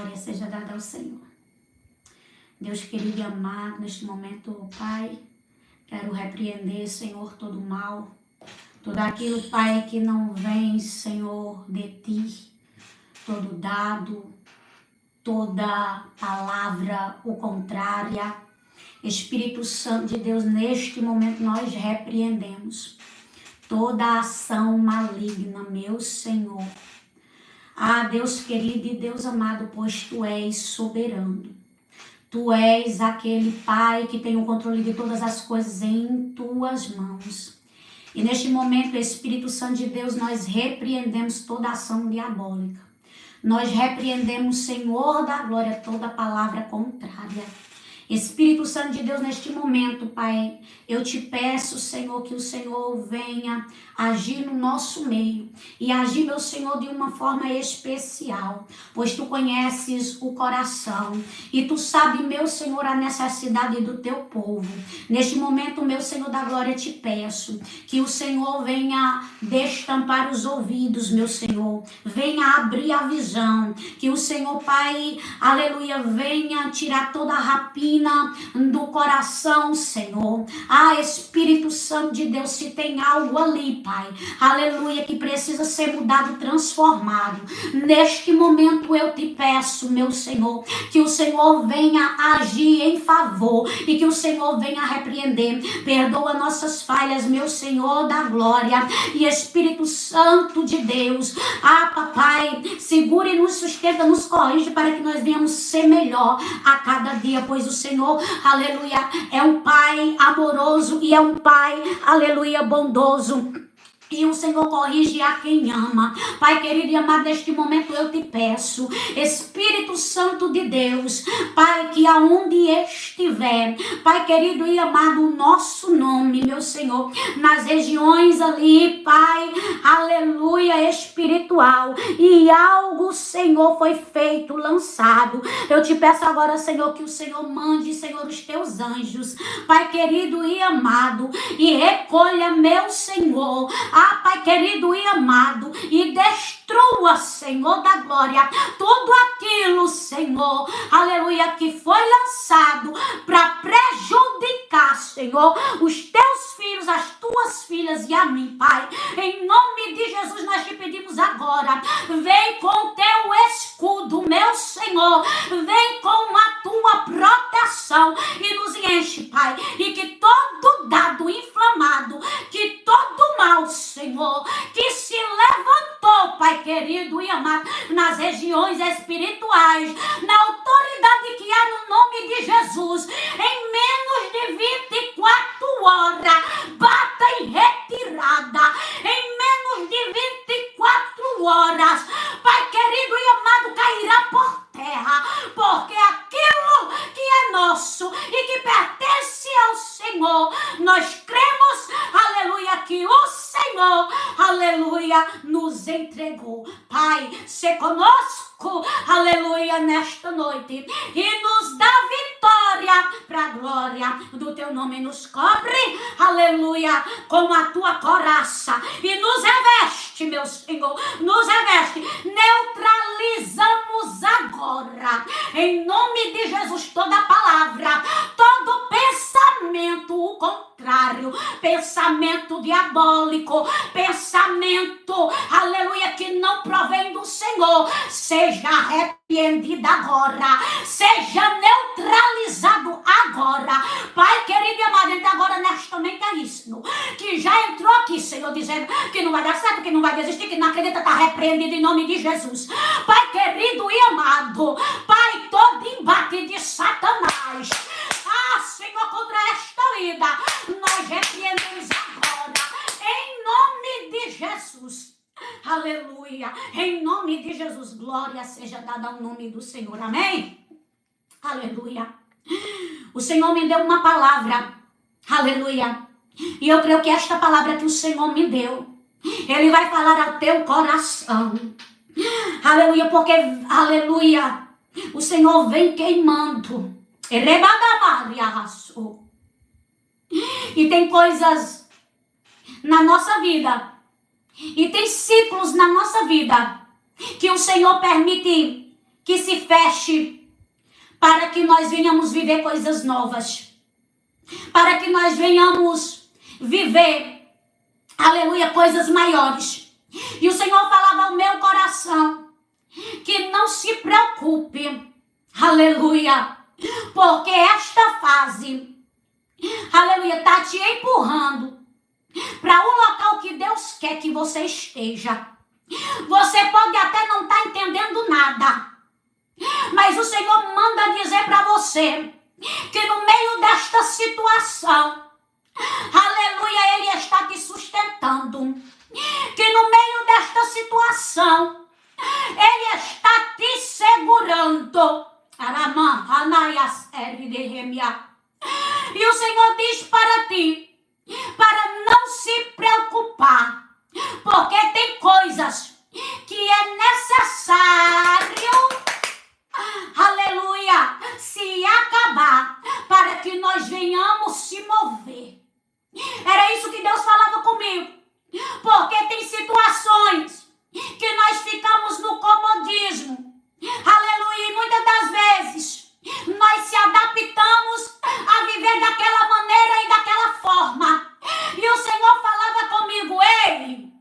Glória seja dada ao Senhor. Deus querido e amado, neste momento, Pai, quero repreender, Senhor, todo mal, tudo aquilo, Pai, que não vem, Senhor, de Ti, todo dado, toda palavra o contrária. Espírito Santo de Deus, neste momento nós repreendemos toda ação maligna, meu Senhor. Ah, Deus querido e Deus amado, pois Tu és soberano. Tu és aquele Pai que tem o controle de todas as coisas em Tuas mãos. E neste momento, Espírito Santo de Deus, nós repreendemos toda ação diabólica. Nós repreendemos, Senhor da glória, toda palavra contrária. Espírito Santo de Deus, neste momento, Pai, eu te peço, Senhor, que o Senhor venha agir no nosso meio e agir, meu Senhor, de uma forma especial, pois Tu conheces o coração e Tu sabes, meu Senhor, a necessidade do Teu povo. Neste momento, meu Senhor da glória, te peço que o Senhor venha destampar os ouvidos, meu Senhor, venha abrir a visão, que o Senhor, Pai, aleluia, venha tirar toda a rapina do coração, Senhor. Ah, Espírito Santo de Deus, se tem algo ali, Pai, aleluia, que precisa ser mudado, transformado, neste momento eu te peço, meu Senhor, que o Senhor venha agir em favor e que o Senhor venha repreender, perdoa nossas falhas, meu Senhor da glória, e Espírito Santo de Deus, ah, papai, segure, nos sustenta, nos corrige para que nós venhamos ser melhor a cada dia, pois o Senhor, aleluia, é um Pai amoroso e é um Pai, aleluia, bondoso. E o Senhor corrige a quem ama. Pai querido e amado, neste momento eu te peço, Espírito Santo de Deus, Pai, que aonde estiver, Pai querido e amado, o nosso nome, meu Senhor, nas regiões ali, Pai, aleluia, espiritual, e algo, Senhor, foi feito, lançado. Eu te peço agora, Senhor, que o Senhor mande, Senhor, os teus anjos, Pai querido e amado, e recolha, meu Senhor, Pai querido e amado, e destrua, Senhor da glória, tudo aquilo, Senhor, aleluia, que foi lançado para prejudicar, Senhor, os teus filhos, as tuas filhas e a mim, Pai. Em nome de Jesus nós te pedimos agora, vem com teu escudo, meu Senhor, vem com a tua proteção e nos enche, Pai, e que todo dado inflamado, que todo mal, Senhor, que se levantou, Pai querido e amado, nas regiões espirituais, na autoridade que há no nome de Jesus, em menos de 24 horas, bata em retirada, em menos de 24 horas, Pai querido e amado, cairá por terra, porque aquilo que é nosso e que pertence ao Senhor, nós cremos, aleluia, que o Senhor, aleluia, nos entregou. Pai, se conosco, aleluia, nesta noite, e nos dá vitória para a glória do teu nome, nos cobre, aleluia, com a tua coraça e nos reveste, meu Senhor, nos reveste, neutralizamos agora, em nome de Jesus, toda palavra, todo pensamento, o contrário, pensamento diabólico, pensamento, aleluia, que não provém do Senhor, seja repreendido agora, seja neutralizado agora, Pai querido e amado, então agora nesta mente é isso, que já entrou aqui, Senhor, dizendo que não vai dar certo, que não vai desistir, que não acredita, está repreendido em nome de Jesus, Pai querido e amado, Pai, todo embate de Satanás, Senhor, contra esta vida, nós repreendemos agora, em nome de Jesus, aleluia, em nome de Jesus, glória seja dada ao nome do Senhor, amém? Aleluia. O Senhor me deu uma palavra, aleluia, e eu creio que esta palavra que o Senhor me deu, Ele vai falar ao teu coração, aleluia, porque, aleluia, o Senhor vem queimando, e tem coisas na nossa vida, e tem ciclos na nossa vida, que o Senhor permite que se feche para que nós venhamos viver coisas novas, para que nós venhamos viver, aleluia, coisas maiores. E o Senhor falava ao meu coração que não se preocupe, aleluia, porque esta fase, aleluia, está te empurrando para um local que Deus quer que você esteja. Você pode até não estar entendendo nada, mas o Senhor manda dizer para você que no meio desta situação, aleluia, Ele está te sustentando. Que no meio desta situação, Ele está te segurando. E o Senhor diz para ti, para não se preocupar, porque tem coisas que é necessário, aleluia, se acabar para que nós venhamos se mover. Era isso que Deus falava comigo, porque tem situações que nós ficamos no comodismo, aleluia, e muitas das vezes nós se adaptamos a viver daquela maneira e daquela forma. E o Senhor falava comigo, ei,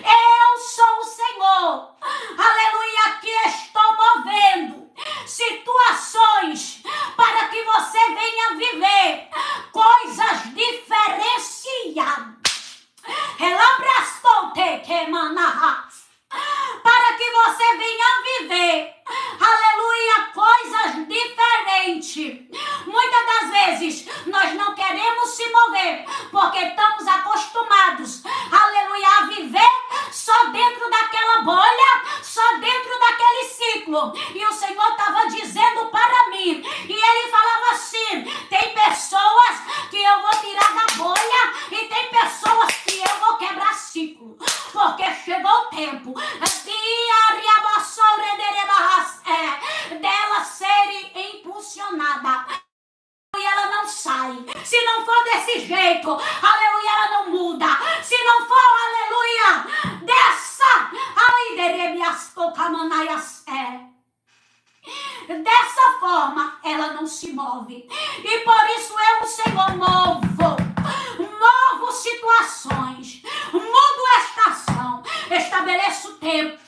eu sou o Senhor, aleluia, que estou movendo situações para que você venha viver coisas diferenciadas. Para que você venha viver, aleluia, coisas diferentes. Muitas das vezes nós não queremos se mover porque estamos acostumados, aleluia, a viver só dentro daquela bolha, só dentro daquele ciclo. E o Senhor estava dizendo para mim, e Ele falava assim, tem pessoas que eu vou tirar da bolha e tem pessoas que eu vou quebrar ciclo, porque chegou o tempo dela ser impulsionada. E ela não sai. Se não for desse jeito, aleluia, ela não muda. Se não for, aleluia, dessa forma, ela não se move. E por isso eu, o Senhor, movo situações, mudo a estação, estabeleço o tempo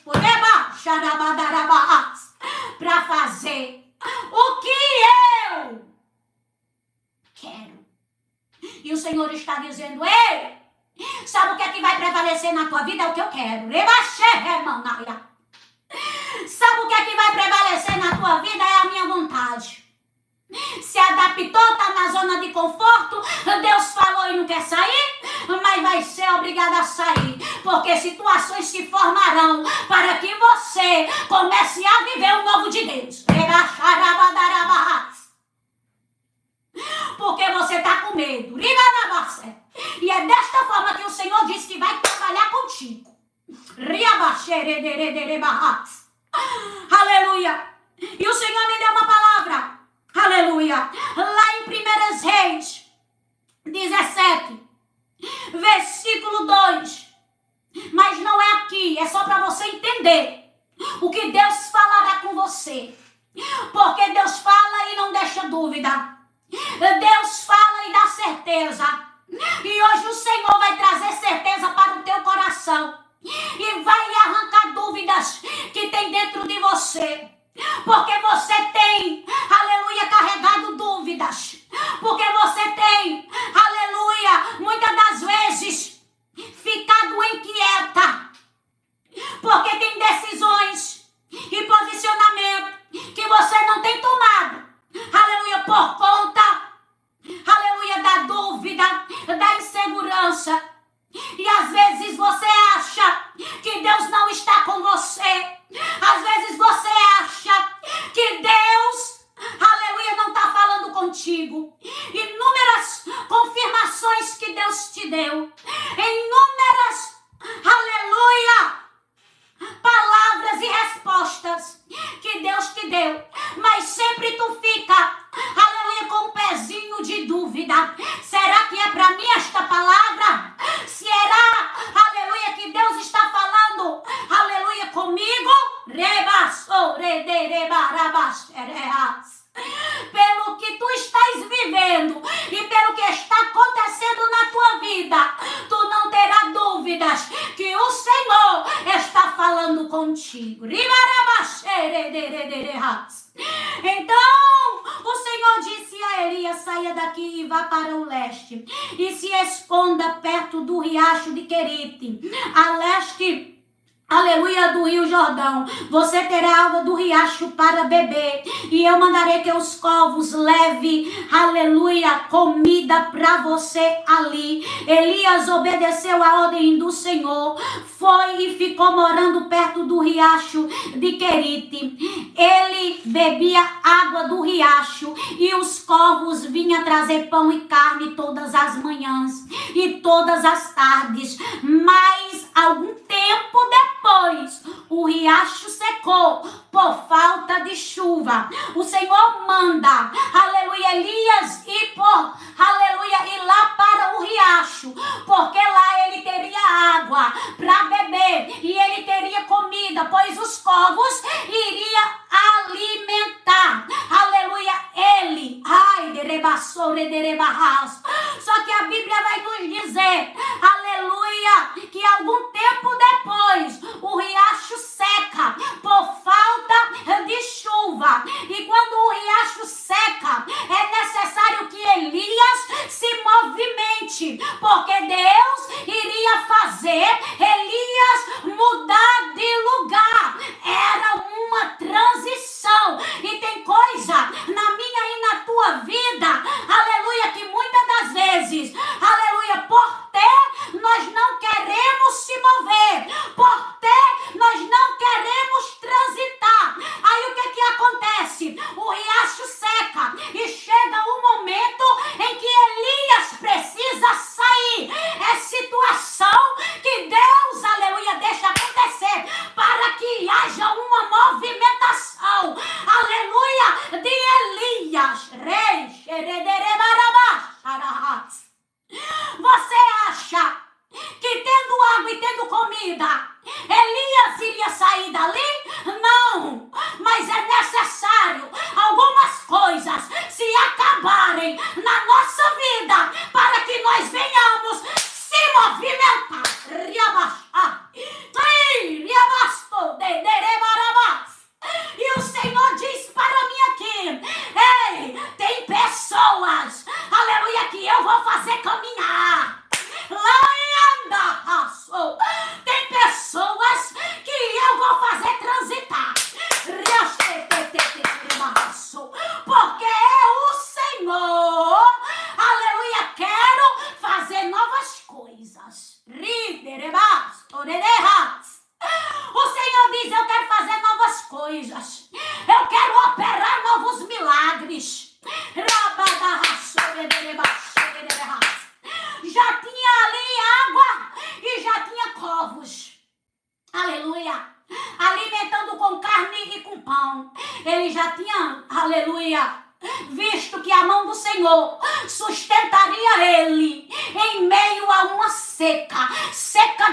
para fazer o que eu quero. E o Senhor está dizendo, ei, sabe o que é que vai prevalecer na tua vida? É o que eu quero. Sabe o que é que vai prevalecer na tua vida? É a minha vontade. Se adaptou, está na zona de conforto, Deus falou e não quer sair, mas vai ser obrigado a sair, porque situações se formarão para que você comece a viver o novo de Deus. Porque você está com medo. E é desta forma que o Senhor diz que vai trabalhar contigo. Aleluia. E o Senhor me deu uma palavra. Aleluia. Lá em 1 Reis 17, versículo 2. Mas não é aqui, é só para você entender o que Deus falará com você. Porque Deus fala e não deixa dúvida. Deus fala e dá certeza. E hoje o Senhor vai trazer certeza para o teu coração. E vai lhe arrancar dúvidas que tem dentro de você. Porque você tem, aleluia, carregado dúvidas. Porque você tem, aleluia, muitas das vezes ficado inquieta. Porque tem decisões e posicionamento que você não tem tomado. Aleluia, por conta, aleluia, da dúvida, da insegurança. E às vezes você acha que Deus não está com você. Às vezes você acha que Deus, aleluia, não está falando contigo. Inúmeras confirmações que Deus te deu. Inúmeras, aleluia, Pelo que tu estás vivendo e pelo que está acontecendo na tua vida, tu não terás dúvidas que o Senhor está falando contigo. Então o Senhor disse a Elias: saia daqui e vá para o leste e se esconda perto do riacho de Querite, a leste, aleluia, do Rio Jordão. Você terá água do riacho para beber. E eu mandarei que os corvos levem, aleluia, comida para você ali. Elias obedeceu a ordem do Senhor. Foi e ficou morando perto do riacho de Querite. Ele bebia água do riacho. E os corvos vinham trazer pão e carne todas as manhãs e todas as tardes. Mas algum tempo depois, o riacho secou por falta de chuva. O Senhor manda, aleluia, Elias ir lá para o riacho, porque lá ele teria água para beber e ele teria comida, pois os corvos iriam alimentar, aleluia, ele. Só que a Bíblia vai nos dizer, aleluia, que algum tempo depois o riacho seca por falta de chuva. E quando o riacho seca, é necessário que Elias se movimente, porque Deus iria fazer Elias mudar de lugar. Era uma transição. E tem coisa na minha e na tua vida, aleluia, que muitas das vezes, aleluia, por ter nós não queremos se mover, por ter nós não queremos transitar. Aí o que acontece? O riacho seca e chega o momento em que Elias precisa sair. É situação que Deus, aleluia, deixa acontecer para que haja uma movimentação, aleluia, de Elias. Você acha que tendo água e tendo comida, Elias iria sair dali? Não, mas é necessário algumas coisas se acabarem na nossa vida para que nós venhamos se movimentar. E o Senhor diz para mim aqui: ei, tem pessoas, aleluia, que eu vou fazer caminhar. Tem pessoas que eu vou fazer transitar. Porque o Senhor, aleluia, quero fazer novas coisas. O Senhor diz: eu quero fazer novas coisas. Eu quero operar novos milagres. Já tinha ali água e já tinha corvos, aleluia, alimentando com carne e com pão. Ele já tinha, aleluia, visto que a mão do Senhor sustentaria ele em meio a uma seca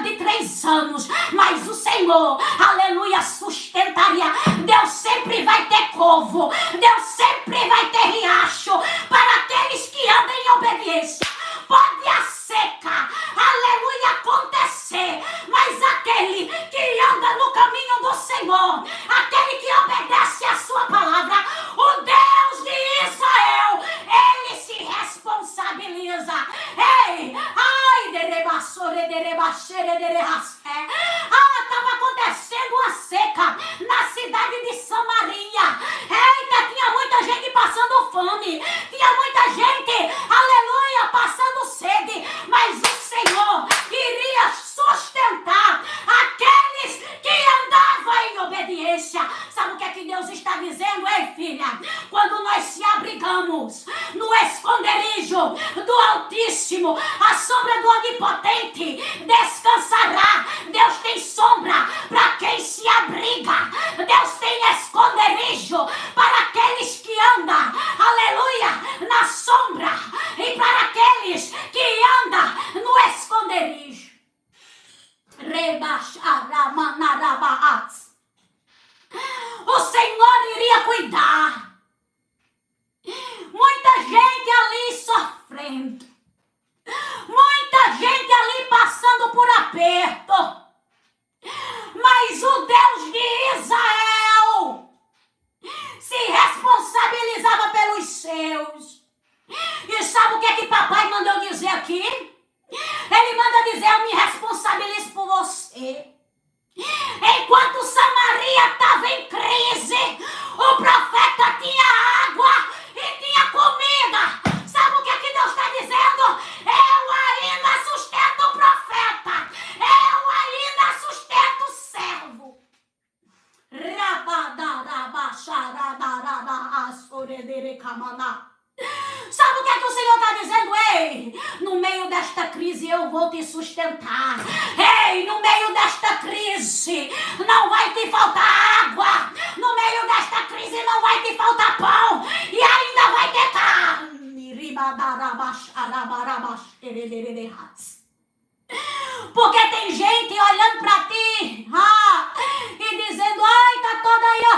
de 3 anos, mas o Senhor, aleluia, sustentaria. Deus sempre vai ter corvo, Deus sempre vai ter riacho para aqueles que andam em obediência. Pode a seca, aleluia, acontecer, mas aquele que anda no caminho do Senhor, aquele que obedece a sua palavra, o Deus de Israel, ele se responsabiliza. Ei, estava acontecendo uma seca na cidade de Samaria. Eita, tinha muita gente passando fome, tinha muita gente, aleluia, passando sede, mas o Senhor iria sustentar aqueles que andavam em obediência. Sabe o que é que Deus está dizendo? Ei, filha, quando nós se abrigamos no esconderijo do Altíssimo, a sombra do Onipotente descansará. Deus tem sombra para quem se abriga. Deus tem esconderijo para aqueles que andam, aleluia, na sombra, e para aqueles que andam no esconderijo. Sabe o que é que o Senhor está dizendo? Ei, no meio desta crise eu vou te sustentar. Ei, no meio desta crise não vai te faltar água. No meio desta crise não vai te faltar pão. E ainda vai ter carne. Porque tem gente olhando para ti e dizendo, ai, tá toda aí, ó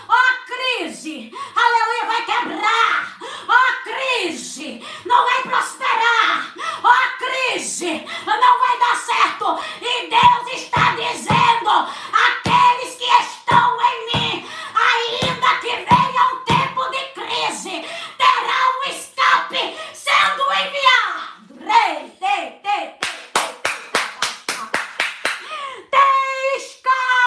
a crise, aleluia, vai quebrar, ó a crise, não vai prosperar, ó a crise, não vai dar certo. E Deus está dizendo, aqueles que estão em mim, ainda que venha um tempo de crise, terá um escape sendo enviado. Rei, tem escape.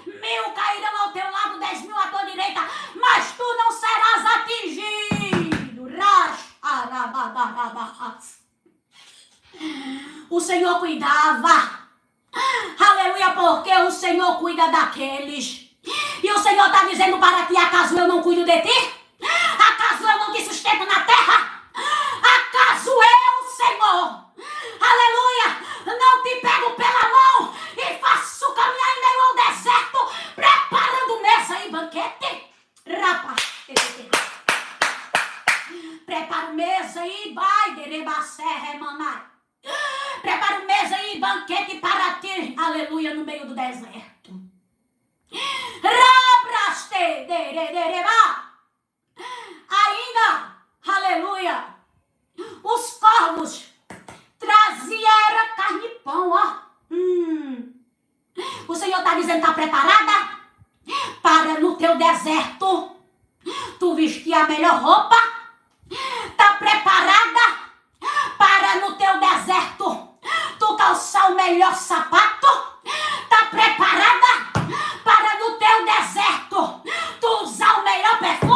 1000 cairão ao teu lado, 10.000 à tua direita, mas tu não serás atingido. O Senhor cuidava. Aleluia, porque o Senhor cuida daqueles. E o Senhor está dizendo para ti, acaso eu não cuido de ti? Acaso eu não te sustento na terra? Acaso eu, Senhor, aleluia, não te pego pela mão e faço caminhar em meio ao deserto, preparando mesa e banquete? Preparo mesa e vai, preparo mesa e banquete para ti, aleluia, no meio do deserto. Ainda, aleluia, os corvos traziam era carne e pão, ó. O Senhor está dizendo, está preparada para no teu deserto tu vestir a melhor roupa? Está preparada para no teu deserto tu calçar o melhor sapato? Está preparada para no teu deserto tu usar o melhor perfume?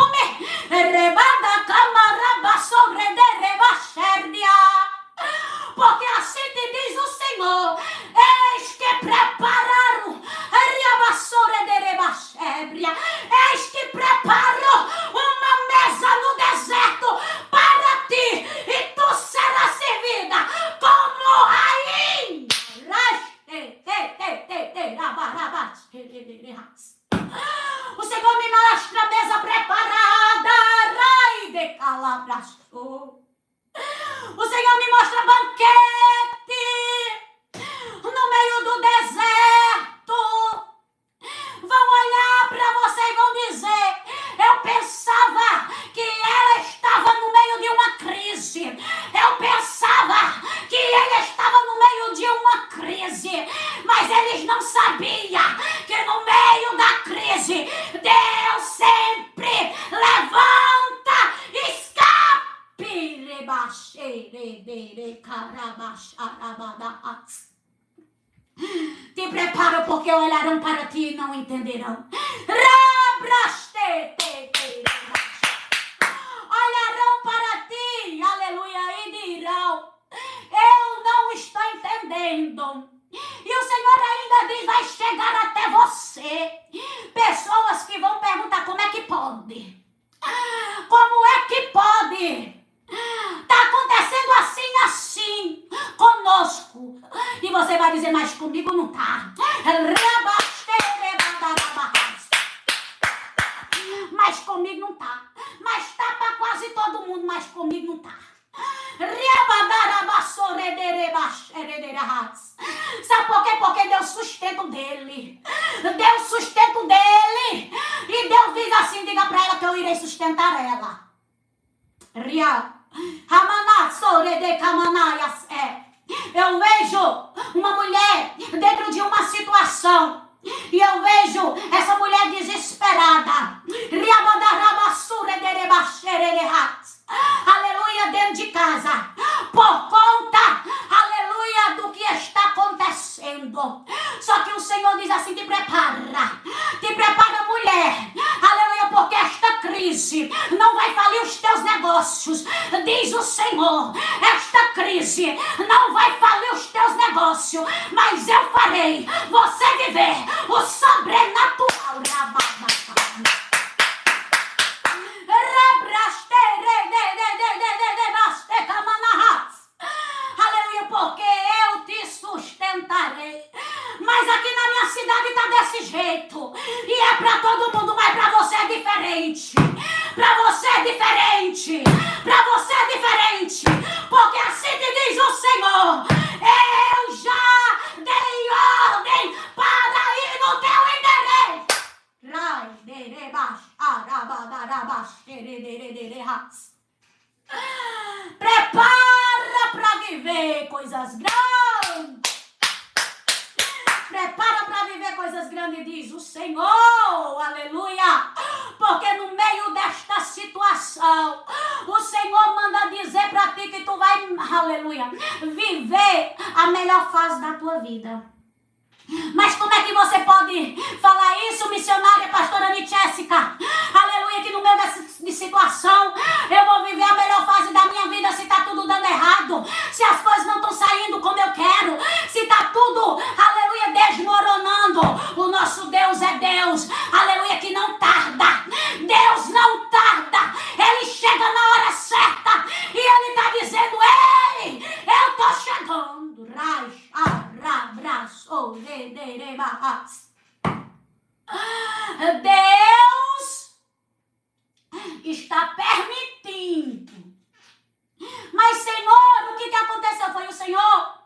Porque assim te diz o Senhor, eis que prepararam, eis que preparo uma mesa no deserto para ti, e tu serás servida como rainha. O Senhor me mostra a mesa preparada, o Senhor me mostra banquete no meio do deserto. Vão olhar para você e vão dizer, eu pensava que ela estava no meio de uma crise. Eu pensava que ele estava no meio de uma crise. Mas eles não sabiam que no meio da crise, Deus sempre levanta escape. Te prepara, porque olharão para ti e não entenderão. Olharão para ti, aleluia, e dirão, eu não estou entendendo. E o Senhor ainda diz, vai chegar até você pessoas que vão perguntar, como é que pode? Como é que pode? Está acontecendo assim conosco. E você vai dizer, mas comigo não está. Mas comigo não está. Mas está para quase todo mundo, mas comigo não está. Sabe por quê? Porque Deus sustenta dele. Deus sustenta dele. E Deus diz assim, diga para ela que eu irei sustentar ela. Eu vejo uma mulher dentro de uma situação e eu vejo essa mulher desesperada. Aleluia, dentro de casa, por conta, aleluia, do que está acontecendo. Só que o Senhor diz assim, te prepara, mulher, aleluia, porque esta crise não vai falir os teus negócios, diz o Senhor. Esta crise não vai falir os teus negócios. negócio, mas eu farei você viver o sobrenatural. Aleluia, porque eu te sustentarei. Mas aqui na minha cidade está desse jeito. E é para todo mundo, mas para você é diferente. Para você é diferente. Para você é diferente. Porque assim te diz o Senhor: eu já dei ordem para ir no teu endereço. Prepara para viver coisas grandes. Prepara para viver coisas grandes, diz o Senhor, aleluia. Porque no meio desta situação, o Senhor manda dizer para ti que tu vai, aleluia, viver a melhor fase da tua vida. Mas como é que você pode falar isso, missionária pastora Jéssica? Aleluia, que no meio dessa situação eu vou viver a melhor fase da minha vida se está tudo dando errado, se as coisas não estão saindo como eu quero, se está tudo, aleluia, desmoronando. O nosso Deus é Deus, aleluia, que não tarda. Deus não tarda, Ele chega na hora certa e Ele está dizendo: ei, eu estou chegando. Deus está permitindo. Mas, Senhor, o que aconteceu? Foi o Senhor,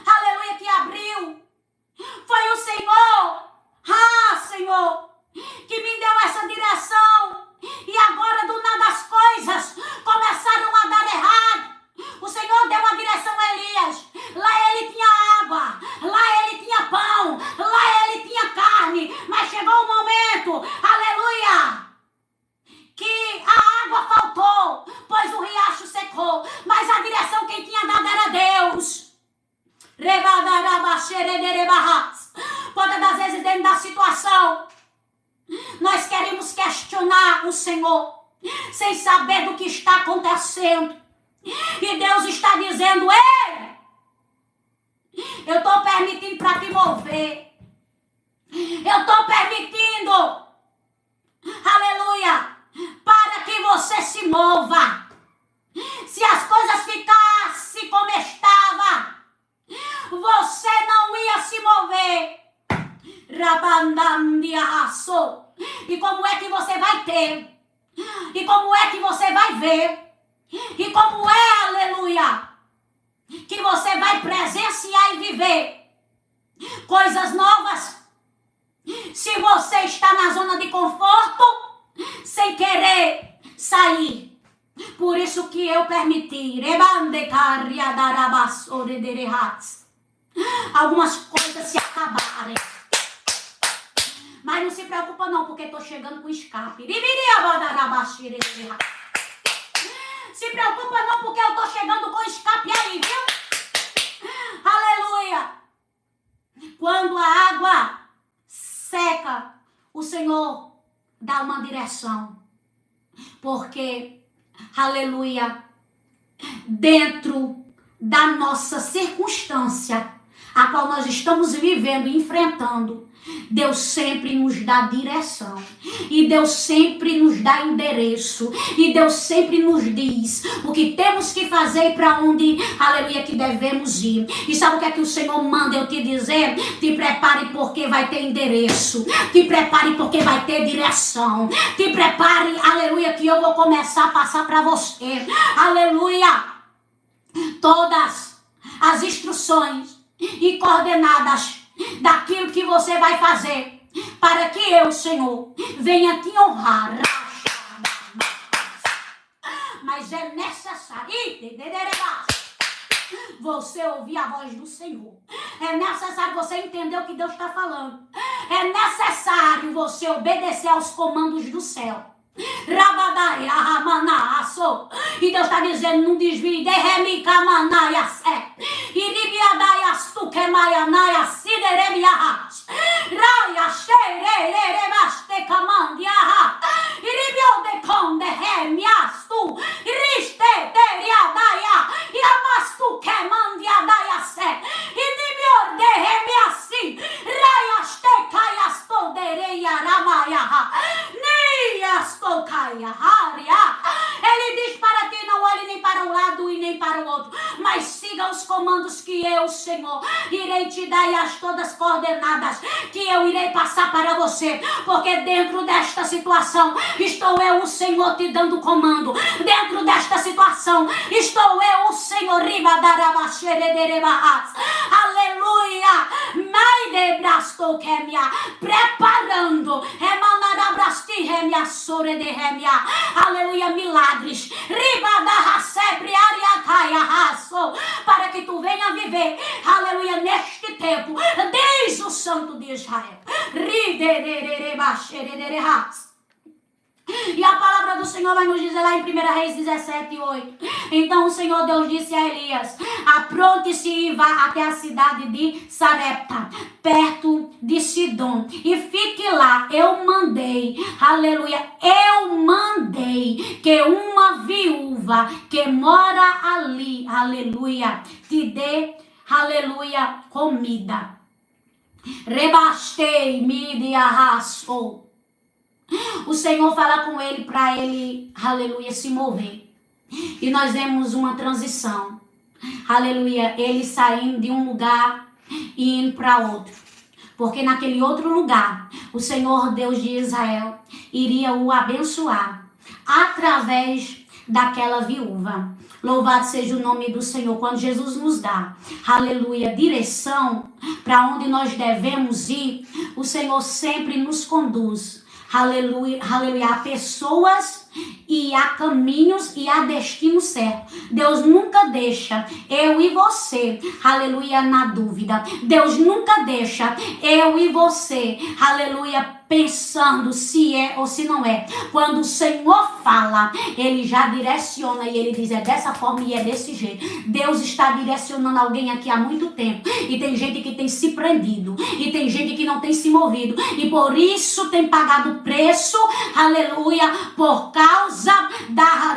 aleluia, que abriu. Foi o Senhor, Senhor, que me deu essa direção. E agora, do nada, as coisas começaram a dar errado. O Senhor deu a direção a Elias. Lá ele tinha água, lá ele tinha pão, lá ele tinha carne. Mas chegou um momento, aleluia, que a água faltou, pois o riacho secou. Mas a direção quem tinha dado era Deus. Quantas das vezes dentro da situação nós queremos questionar o Senhor sem saber do que está acontecendo. E Deus está dizendo: ei, eu estou permitindo para te mover. Eu estou permitindo, aleluia, para que você se mova. Se as coisas ficassem como estava, você não ia se mover. E como é que você vai ter? E como é que você vai ver? E como é, aleluia, que você vai presenciar e viver coisas novas se você está na zona de conforto sem querer sair? Por isso que eu permiti algumas coisas se acabarem. Mas não se preocupa não, porque estou chegando com escape. Se preocupa não, porque eu estou chegando com escape aí, viu? Aleluia! Quando a água seca, o Senhor dá uma direção. Porque, aleluia, dentro da nossa circunstância, a qual nós estamos vivendo e enfrentando, Deus sempre nos dá direção. E Deus sempre nos dá endereço. E Deus sempre nos diz o que temos que fazer e para onde, aleluia, que devemos ir. E sabe o que é que o Senhor manda eu te dizer? Te prepare porque vai ter endereço. Te prepare porque vai ter direção. Te prepare, aleluia, que eu vou começar a passar para você. Aleluia. Todas as instruções e coordenadas daquilo que você vai fazer, para que eu, Senhor, venha te honrar. Mas é necessário você ouvir a voz do Senhor. É necessário você entender o que Deus está falando. É necessário você obedecer aos comandos do céu. E Deus está dizendo: não desvie de remicamanaias iribiadaias tu quemaianaias sideremiahas raia xerererebaste camandiaha iribiode conde remias tu riste teriadaia yamas tu quemandiadaias mas siga os comandos que eu, Senhor, irei te dar e as todas coordenadas que eu irei passar para você, porque dentro desta situação estou eu, o Senhor, te dando comando. Dentro desta situação estou eu, o Senhor, aleluia, preparando, aleluia, milagres, para que tu venha viver, aleluia, neste tempo, diz o Santo de Israel. E a palavra do Senhor vai nos dizer lá em 1 Reis 17:8. Então o Senhor Deus disse a Elias: apronte-se e vá até a cidade de Sarepta, perto de Sidom, e fique lá. Eu mandei, aleluia, eu mandei que uma viúva que mora ali, aleluia, te dê, aleluia, comida. Rebastei, me arrasou. O Senhor fala com ele para ele, aleluia, se mover. E nós vemos uma transição. Aleluia, ele saindo de um lugar e indo para outro. Porque naquele outro lugar, o Senhor Deus de Israel iria o abençoar através daquela viúva. Louvado seja o nome do Senhor. Quando Jesus nos dá, aleluia, direção para onde nós devemos ir, o Senhor sempre nos conduz. Aleluia, aleluia, a pessoas e a caminhos e a destino certo. Deus nunca deixa eu e você, aleluia, na dúvida. Deus nunca deixa eu e você, aleluia, pensando se é ou se não é. Quando o Senhor fala, ele já direciona e ele diz: é dessa forma e é desse jeito. Deus está direcionando alguém aqui há muito tempo, e tem gente que tem se prendido, e tem gente que não tem se movido, e por isso tem pagado preço, aleluia, por causa da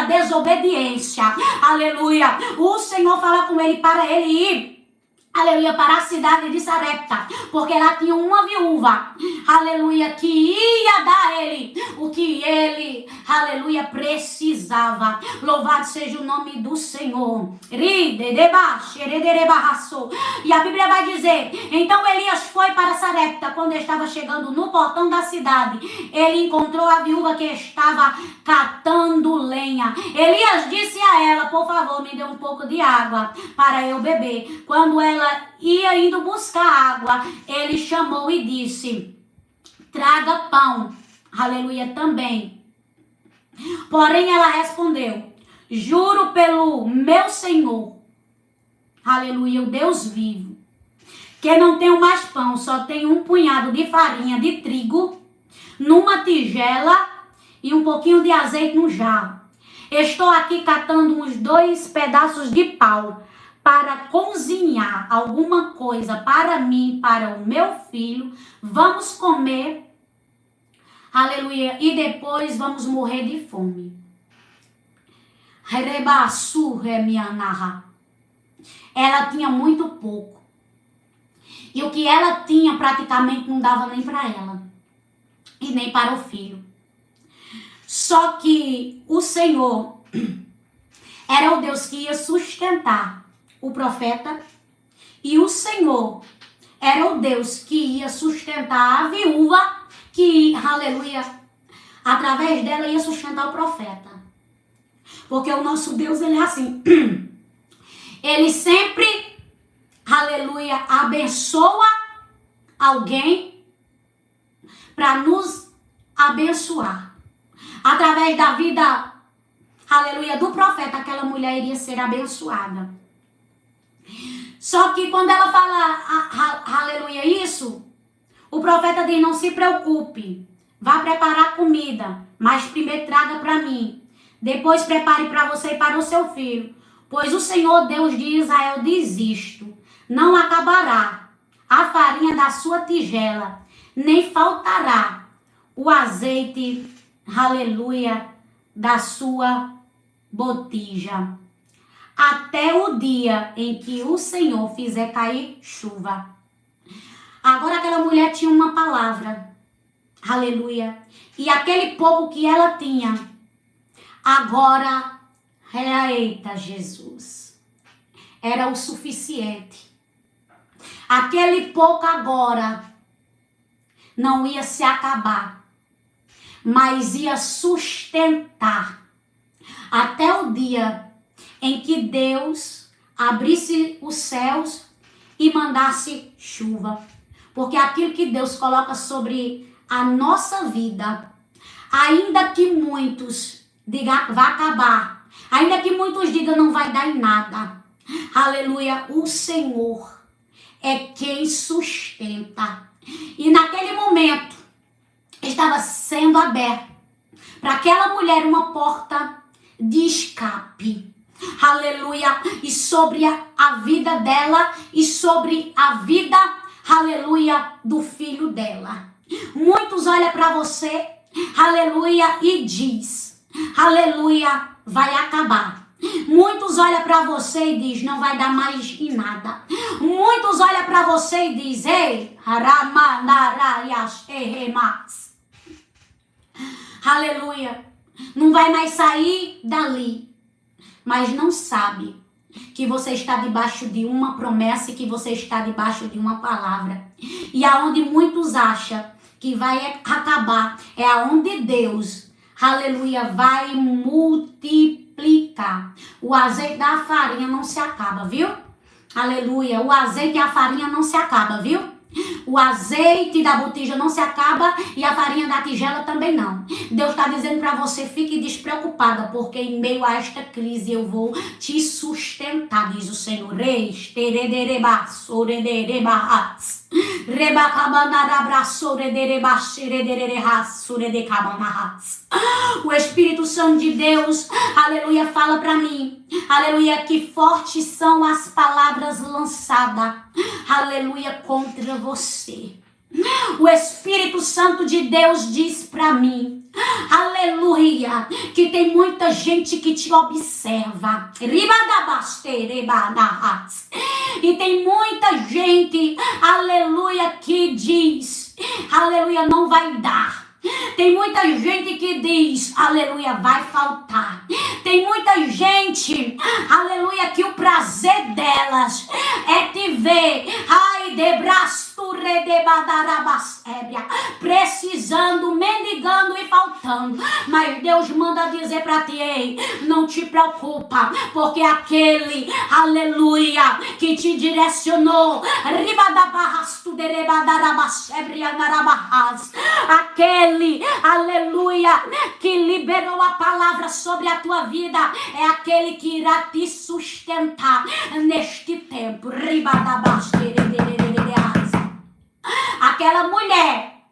desobediência, aleluia. O Senhor fala com ele para ele ir, aleluia, para a cidade de Sarepta, porque lá tinha uma viúva, aleluia, que ia dar a ele o que ele, aleluia, precisava. Louvado seja o nome do Senhor. E a Bíblia vai dizer: então Elias foi para Sarepta. Quando estava chegando no portão da cidade, ele encontrou a viúva que estava catando lenha. Elias disse a ela: por favor, me dê um pouco de água para eu beber. Quando ela ia indo buscar água, ele chamou e disse: traga pão, aleluia, também. Porém ela respondeu: juro pelo meu Senhor, aleluia, o Deus vivo, que não tenho mais pão, só tenho um punhado de farinha de trigo numa tigela e um pouquinho de azeite no jarro. Estou aqui catando uns 2 pedaços de pau para cozinhar alguma coisa para mim, para o meu filho. Vamos comer, aleluia, e depois vamos morrer de fome. Ela tinha muito pouco, e o que ela tinha praticamente não dava nem para ela e nem para o filho. Só que o Senhor era o Deus que ia sustentar o profeta, e o Senhor era o Deus que ia sustentar a viúva, que, aleluia, através dela ia sustentar o profeta. Porque o nosso Deus, ele é assim. Ele sempre, aleluia, abençoa alguém para nos abençoar. Através da vida, aleluia, do profeta, aquela mulher iria ser abençoada. Só que quando ela fala, aleluia, isso, o profeta diz: não se preocupe, vá preparar comida, mas primeiro traga para mim. Depois prepare para você e para o seu filho. Pois o Senhor Deus de Israel diz isto: não acabará a farinha da sua tigela, nem faltará o azeite, aleluia, da sua botija, até o dia em que o Senhor fizer cair chuva. Agora aquela mulher tinha uma palavra, aleluia, e aquele pouco que ela tinha, agora, eita Jesus, era o suficiente. Aquele pouco agora não ia se acabar, mas ia sustentar até o dia em que Deus abrisse os céus e mandasse chuva. Porque aquilo que Deus coloca sobre a nossa vida, ainda que muitos digam vai acabar, ainda que muitos digam não vai dar em nada, aleluia, o Senhor é quem sustenta. E naquele momento estava sendo aberto para aquela mulher uma porta de escape. Aleluia. E sobre a vida dela e sobre a vida, aleluia, do filho dela. Muitos olham para você, aleluia, e diz, aleluia, vai acabar. Muitos olham para você e diz, não vai dar mais em nada. Muitos olham para você e diz, ei, aleluia, não vai mais sair dali. Mas não sabe que você está debaixo de uma promessa e que você está debaixo de uma palavra. E aonde muitos acham que vai acabar, é aonde Deus, aleluia, vai multiplicar. O azeite da farinha não se acaba, viu? Aleluia, o azeite e a farinha não se acaba, viu? O azeite da botija não se acaba e a farinha da tigela também não. Deus está dizendo para você, fique despreocupada, porque em meio a esta crise eu vou te sustentar, diz o Senhor. O Espírito Santo de Deus, aleluia, fala para mim, aleluia, que fortes são as palavras lançadas, aleluia, contra você. O Espírito Santo de Deus diz para mim, aleluia, que tem muita gente que te observa. E tem muita gente, aleluia, que diz, aleluia, não vai dar. Tem muita gente que diz, aleluia, vai faltar. Tem muita gente, aleluia, que o prazer delas é te ver, ai, de braço, precisando, mendigando e faltando. Mas Deus manda dizer para ti, ei, não te preocupa, porque aquele, aleluia, que te direcionou, aquele, aleluia, que liberou a palavra sobre a tua vida, é aquele que irá te sustentar neste tempo. Aquela mulher,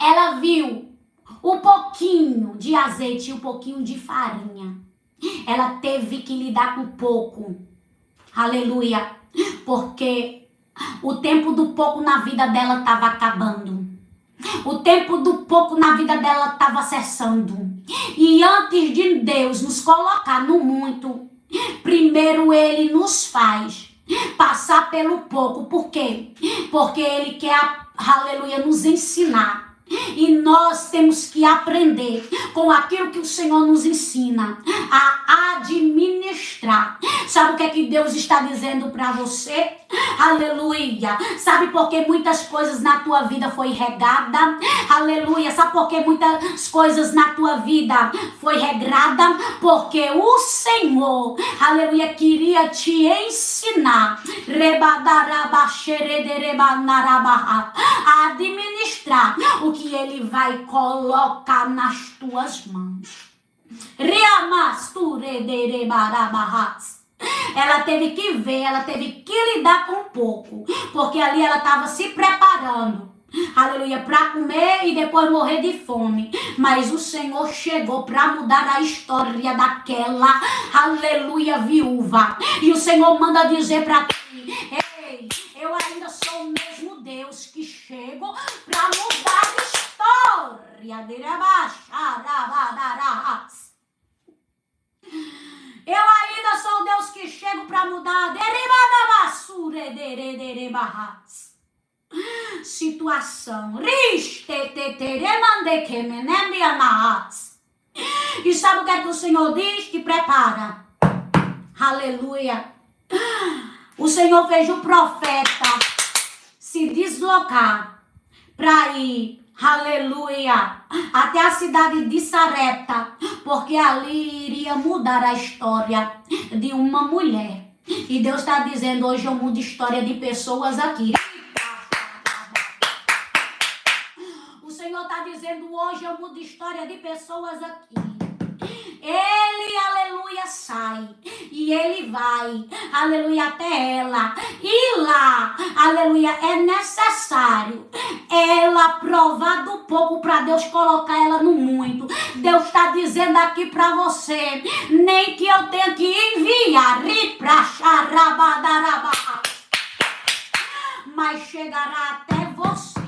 ela viu um pouquinho de azeite e um pouquinho de farinha. Ela teve que lidar com pouco. Aleluia. Porque o tempo do pouco na vida dela estava acabando. O tempo do pouco na vida dela estava cessando. E antes de Deus nos colocar no muito, primeiro Ele nos faz passar pelo pouco. Por quê? Porque Ele quer, aleluia, nos ensinar. E nós temos que aprender com aquilo que o Senhor nos ensina a administrar. Sabe o que é que Deus está dizendo para você? Aleluia. Sabe por que muitas coisas na tua vida foi regada? Aleluia. Sabe por que muitas coisas na tua vida foi regrada? Porque o Senhor, aleluia, queria te ensinar a administrar o que Ele vai colocar nas tuas mãos. Ela teve que ver, ela teve que lidar com pouco, porque ali ela estava se preparando, aleluia, para comer e depois morrer de fome. Mas o Senhor chegou para mudar a história daquela, aleluia, viúva. E o Senhor manda dizer para ti, ei, eu ainda sou o mesmo Deus que chego para mudar a história. Eu ainda sou o Deus que chego para mudar situação. E sabe o que é que o Senhor diz? Te prepara. Aleluia. O Senhor fez o profeta se deslocar para ir, aleluia, até a cidade de Sarepta, porque ali iria mudar a história de uma mulher. E Deus está dizendo, hoje eu mudo a história de pessoas aqui. O Senhor está dizendo, hoje eu mudo a história de pessoas aqui. Ele, aleluia, sai e ele vai, aleluia, até ela. E lá, aleluia, é necessário ela provar do pouco para Deus colocar ela no muito. Deus está dizendo aqui para você, nem que eu tenha que enviar, mas chegará até você.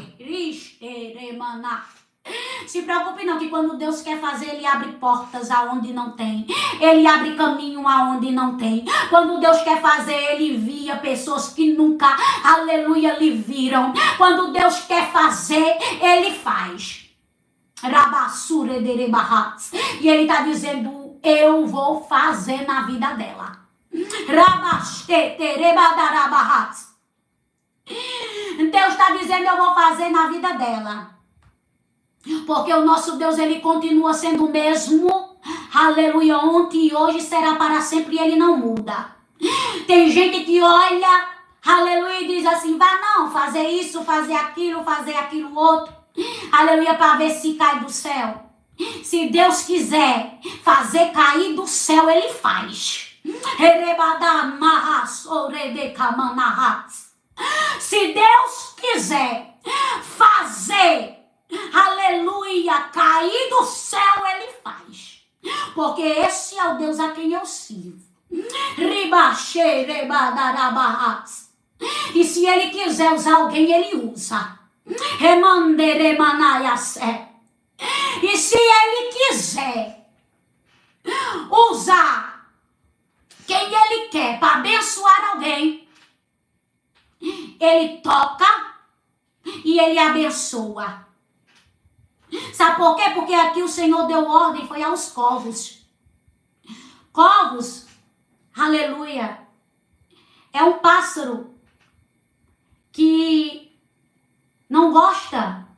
Se preocupe não, que quando Deus quer fazer, Ele abre portas aonde não tem. Ele abre caminho aonde não tem. Quando Deus quer fazer, Ele envia pessoas que nunca, aleluia, lhe viram. Quando Deus quer fazer, Ele faz. E Ele está dizendo, eu vou fazer na vida dela. Deus está dizendo, eu vou fazer na vida dela. Porque o nosso Deus, ele continua sendo o mesmo, aleluia, ontem e hoje será para sempre e ele não muda. Tem gente que olha, aleluia, e diz assim, vá não, fazer isso, fazer aquilo outro, aleluia, para ver se cai do céu. Se Deus quiser fazer cair do céu, ele faz. Se Deus quiser fazer, aleluia, cair do céu, ele faz. Porque esse é o Deus a quem eu sirvo. E se ele quiser usar alguém, ele usa. E se ele quiser usar quem ele quer para abençoar alguém, ele toca e ele abençoa. Sabe por quê? Porque aqui o Senhor deu ordem, foi aos corvos. Corvos, aleluia, é um pássaro que não gosta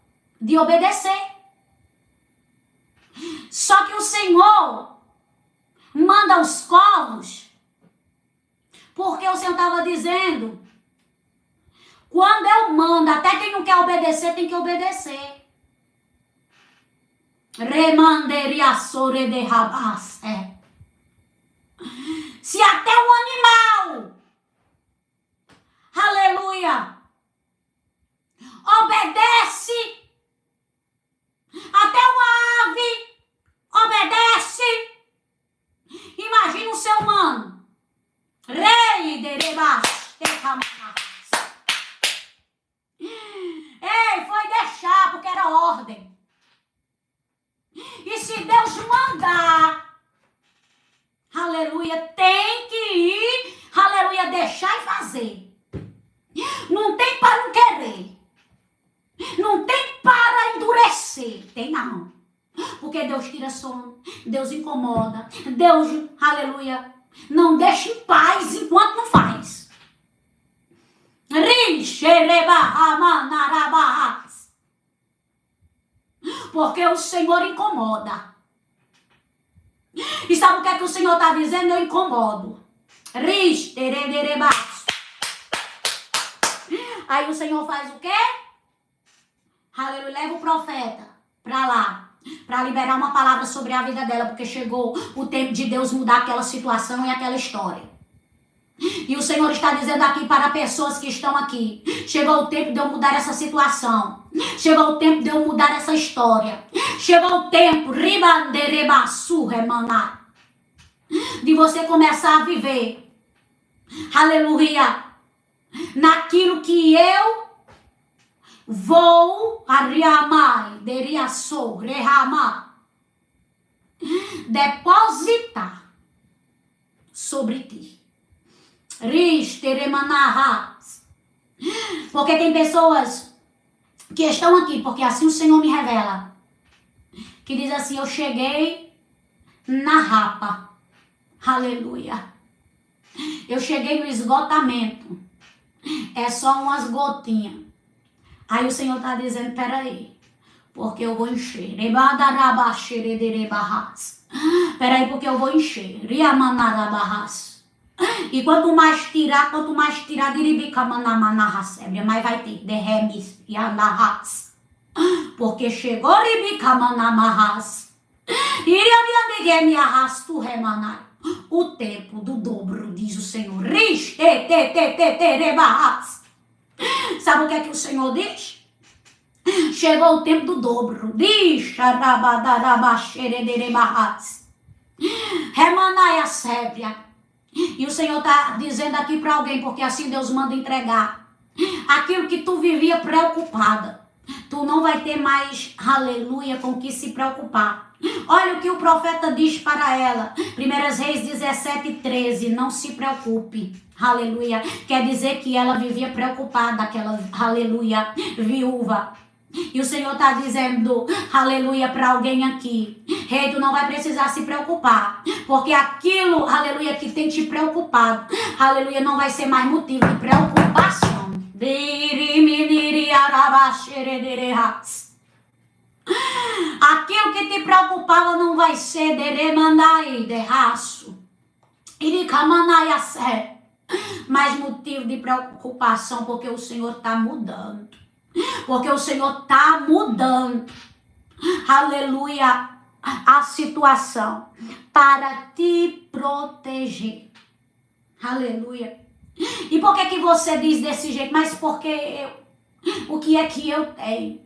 de obedecer. Só que o Senhor manda os corvos, porque o Senhor estava dizendo, quando eu mando, até quem não quer obedecer, tem que obedecer. Se até o animal, aleluia, obedece, até uma ave obedece, imagina o ser humano. Ei, foi deixar porque era ordem. E se Deus mandar, aleluia, tem que ir, aleluia, deixar e fazer. Não tem para não querer. Não tem para endurecer. Tem não. Porque Deus tira sono, Deus incomoda, Deus, aleluia, não deixa em paz enquanto não faz. Porque o Senhor incomoda. E sabe o que é que o Senhor está dizendo? Eu incomodo. Aí o Senhor faz o quê? Aleluia, leva o profeta para lá, para liberar uma palavra sobre a vida dela, porque chegou o tempo de Deus mudar aquela situação e aquela história. E o Senhor está dizendo aqui para pessoas que estão aqui, chegou o tempo de eu mudar essa situação, chegou o tempo de eu mudar essa história, chegou o tempo de você começar a viver, aleluia, naquilo que eu vou depositar sobre ti. Porque tem pessoas que estão aqui, porque assim o Senhor me revela, que diz assim, eu cheguei, na rapa. Aleluia. Eu cheguei no esgotamento. É só umas gotinhas. Aí o Senhor está dizendo, peraí, porque eu vou encher. Peraí, porque eu vou encher. E quanto mais tirar, mas vai ter derremes e andarras. Porque chegou o tempo do dobro, diz o Senhor. Sabe o que é que o Senhor diz? Chegou o tempo do dobro. Diz Remanai a sébria. E o Senhor está dizendo aqui para alguém, porque assim Deus manda entregar. Aquilo que tu vivia preocupada, tu não vai ter mais, aleluia, com que se preocupar. Olha o que o profeta diz para ela. 1 Reis 17:13. Não se preocupe. Aleluia. Quer dizer que ela vivia preocupada, aquela, aleluia, viúva. E o Senhor está dizendo, aleluia, para alguém aqui. Rei, tu não vai precisar se preocupar. Porque aquilo, aleluia, que tem te preocupado, aleluia, não vai ser mais motivo de preocupação. Aquilo que te preocupava não vai ser mais motivo de preocupação, porque o Senhor está mudando. Porque o Senhor está mudando, aleluia, a situação para te proteger. Aleluia. E por que você diz desse jeito? Mas porque o que é que eu tenho?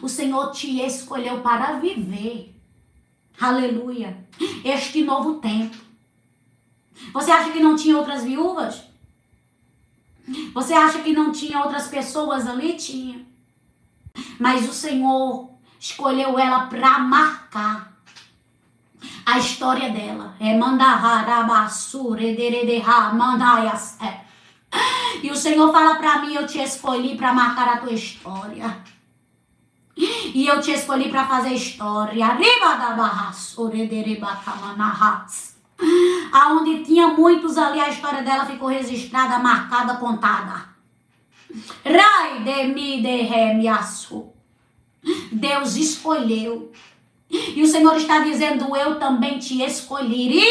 O Senhor te escolheu para viver. Aleluia. Este novo tempo. Você acha que não tinha outras viúvas? Você acha que não tinha outras pessoas ali? Tinha. Mas o Senhor escolheu ela para marcar a história dela. E o Senhor fala para mim, eu te escolhi para marcar a tua história. E eu te escolhi para fazer história. Aonde tinha muitos ali, a história dela ficou registrada, marcada, contada. Deus escolheu. E o Senhor está dizendo, eu também te escolhi.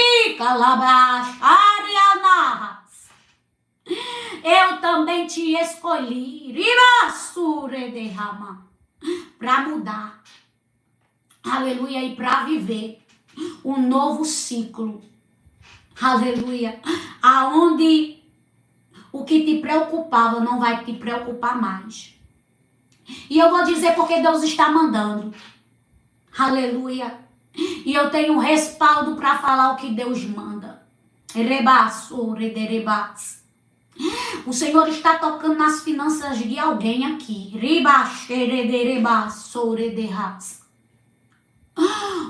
Eu também te escolhi. Para mudar. Aleluia. E para viver um novo ciclo. Aleluia. Aonde o que te preocupava não vai te preocupar mais. E eu vou dizer porque Deus está mandando. Aleluia. E eu tenho respaldo para falar o que Deus manda. O Senhor está tocando nas finanças de alguém aqui.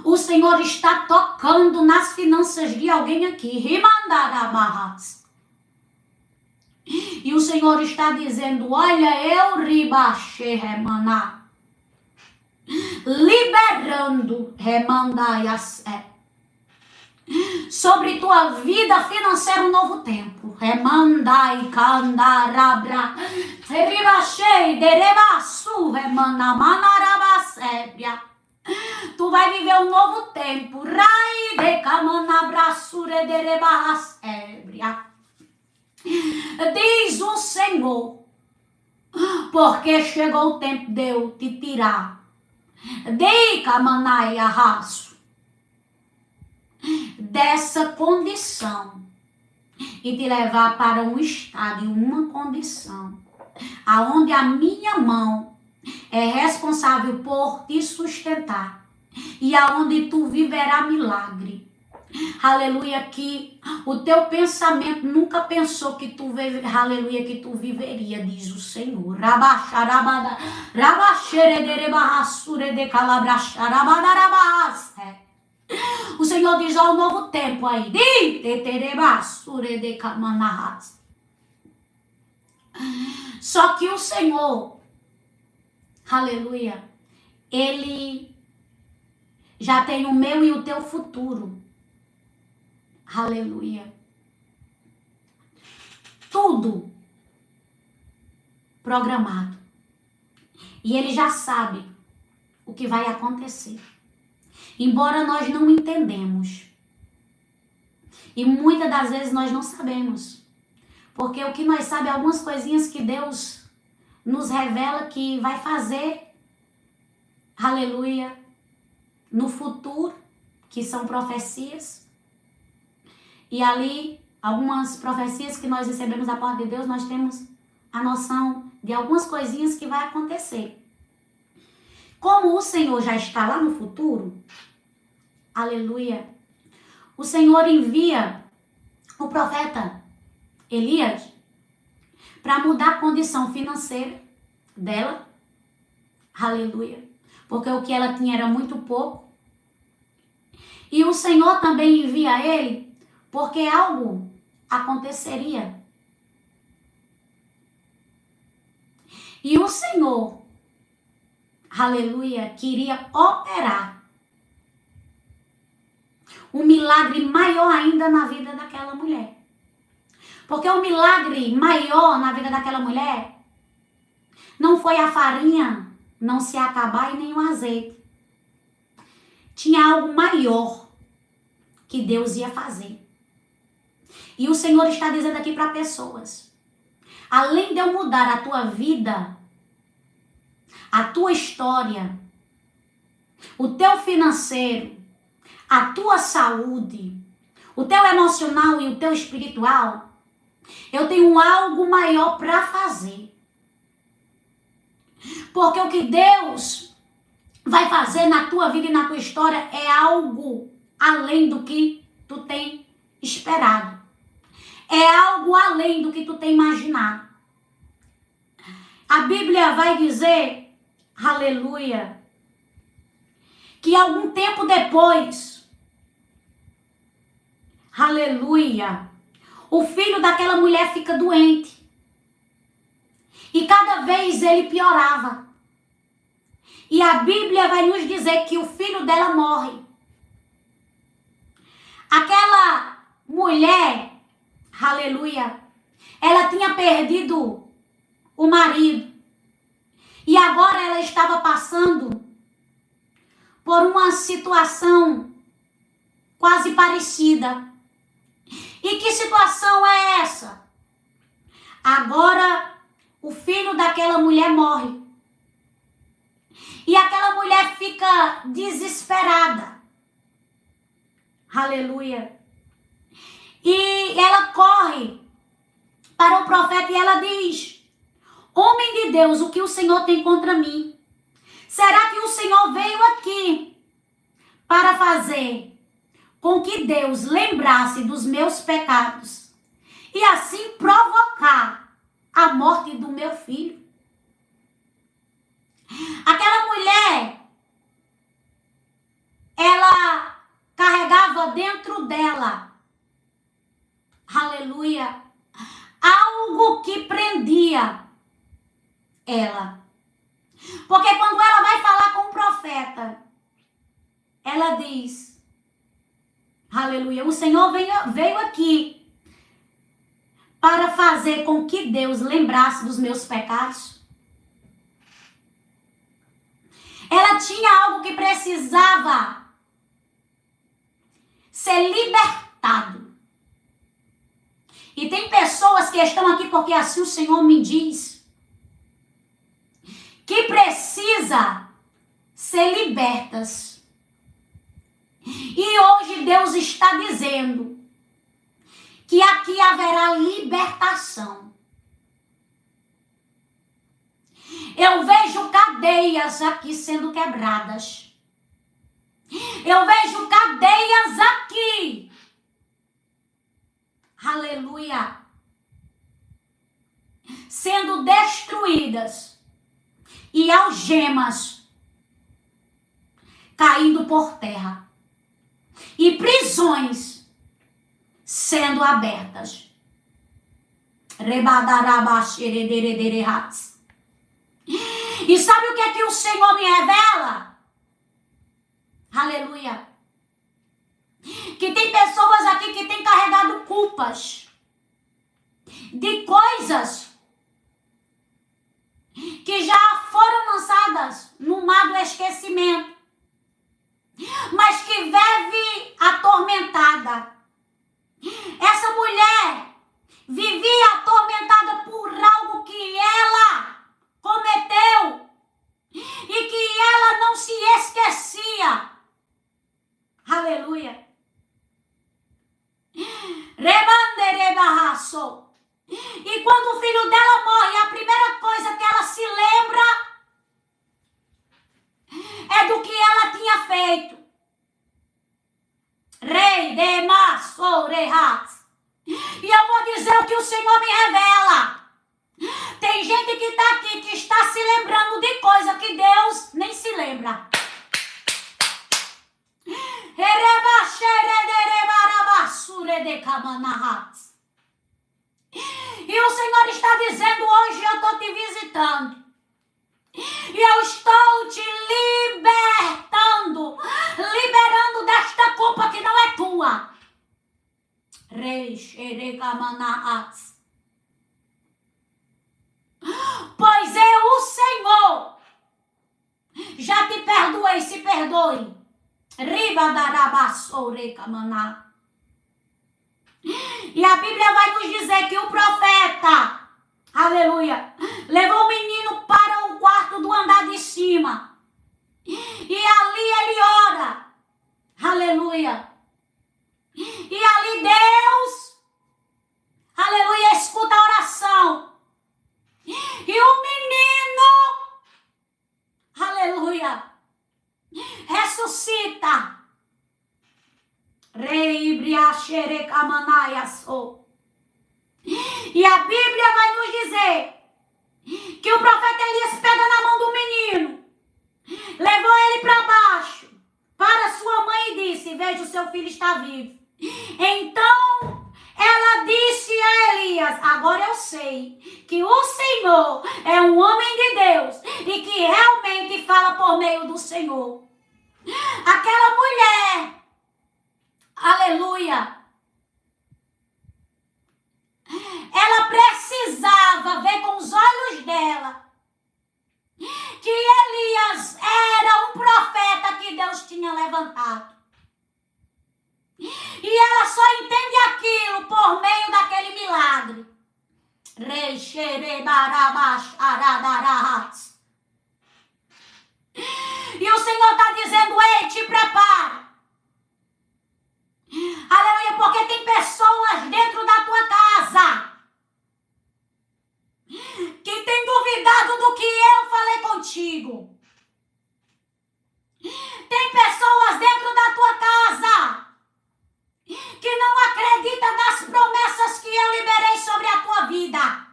O Senhor está tocando nas finanças de alguém aqui. E o Senhor está dizendo, olha, eu liberando sobre tua vida financeira um novo tempo. Tu vai viver um novo tempo. Diz o Senhor, porque chegou o tempo de eu te tirar dessa condição e te levar para um estado, uma condição, aonde a minha mão é responsável por te sustentar e aonde tu viverá milagre. Aleluia, que o teu pensamento nunca pensou que tu aleluia, que tu viveria, diz o Senhor. O Senhor diz ao novo tempo aí. Só que o Senhor, aleluia, Ele já tem o meu e o teu futuro Aleluia. Tudo programado. E ele já sabe o que vai acontecer. Embora nós não entendemos. E muitas das vezes nós não sabemos. Porque o que nós sabemos é algumas coisinhas que Deus nos revela que vai fazer, aleluia, no futuro, que são profecias. E ali, algumas profecias que nós recebemos da parte de Deus, nós temos a noção de algumas coisinhas que vai acontecer. Como o Senhor já está lá no futuro, aleluia, o Senhor envia o profeta Elias para mudar a condição financeira dela, aleluia, porque o que ela tinha era muito pouco. E o Senhor também envia ele porque algo aconteceria. E o Senhor, aleluia, queria operar um milagre maior ainda na vida daquela mulher. Porque o milagre maior na vida daquela mulher não foi a farinha não se acabar e nem o azeite. Tinha algo maior que Deus ia fazer. E o Senhor está dizendo aqui para pessoas: além de eu mudar a tua vida, a tua história, o teu financeiro, a tua saúde, o teu emocional e o teu espiritual, eu tenho algo maior para fazer. Porque o que Deus vai fazer na tua vida e na tua história é algo além do que tu tem esperado. É algo além do que tu tem imaginado. A Bíblia vai dizer, aleluia, que algum tempo depois, aleluia, o filho daquela mulher fica doente. E cada vez ele piorava. E a Bíblia vai nos dizer que o filho dela morre. Aquela mulher, aleluia, ela tinha perdido o marido. E agora ela estava passando por uma situação quase parecida. E que situação é essa? Agora o filho daquela mulher morre. E aquela mulher fica desesperada. Aleluia. E ela corre para o profeta e ela diz: homem de Deus, o que o Senhor tem contra mim? Será que o Senhor veio aqui para fazer com que Deus lembrasse dos meus pecados e assim provocar a morte do meu filho? Aquela mulher, ela carregava dentro dela, aleluia, algo que prendia ela. Porque quando ela vai falar com o profeta, ela diz, aleluia, o Senhor veio aqui para fazer com que Deus lembrasse dos meus pecados. Ela tinha algo que precisava ser libertado. E tem pessoas que estão aqui porque assim o Senhor me diz, que precisa ser libertas. E hoje Deus está dizendo que aqui haverá libertação. Eu vejo cadeias aqui sendo quebradas. Eu vejo cadeias aqui. Aleluia. Sendo destruídas. E algemas caindo por terra. E prisões sendo abertas. E sabe o que é que o Senhor me revela? Aleluia. Que tem pessoas aqui que têm culpas, de coisas que já foram lançadas no mar do esquecimento, mas que vive atormentada. Essa mulher vivia atormentada por algo que ela cometeu e que ela não se esquecia. Aleluia. Rebanderebarraço. E quando o filho dela morre, a primeira coisa que ela se lembra é do que ela tinha feito. Rei de Massorehas. E eu vou dizer o que o Senhor me revela. Tem gente que está aqui que está se lembrando de coisa que Deus nem se lembra. E o Senhor está dizendo hoje, eu estou te visitando. E eu estou te liberando desta culpa que não é tua. Pois eu, o Senhor, já te perdoei, se perdoe. E a Bíblia vai nos dizer que o profeta, aleluia, levou o menino para o quarto do andar de cima. E ali ele ora, aleluia. E ali Deus, aleluia, escuta a oração. E o menino, aleluia, ressuscita. E a Bíblia vai nos dizer que o profeta Elias pega na mão do menino, levou ele para baixo, para sua mãe e disse: veja, o seu filho está vivo. Então ela disse a Elias: agora eu sei que o Senhor é um homem de Deus e que realmente fala por meio do Senhor. Aquela mulher, aleluia, ela precisava ver com os olhos dela que Elias era um profeta que Deus tinha levantado. E ela só entende aquilo por meio daquele milagre. E o Senhor está dizendo: ei, te prepara. Aleluia, porque tem pessoas dentro da tua casa que tem duvidado do que eu falei contigo. Tem pessoas dentro da tua casa que não acredita nas promessas que eu liberei sobre a tua vida.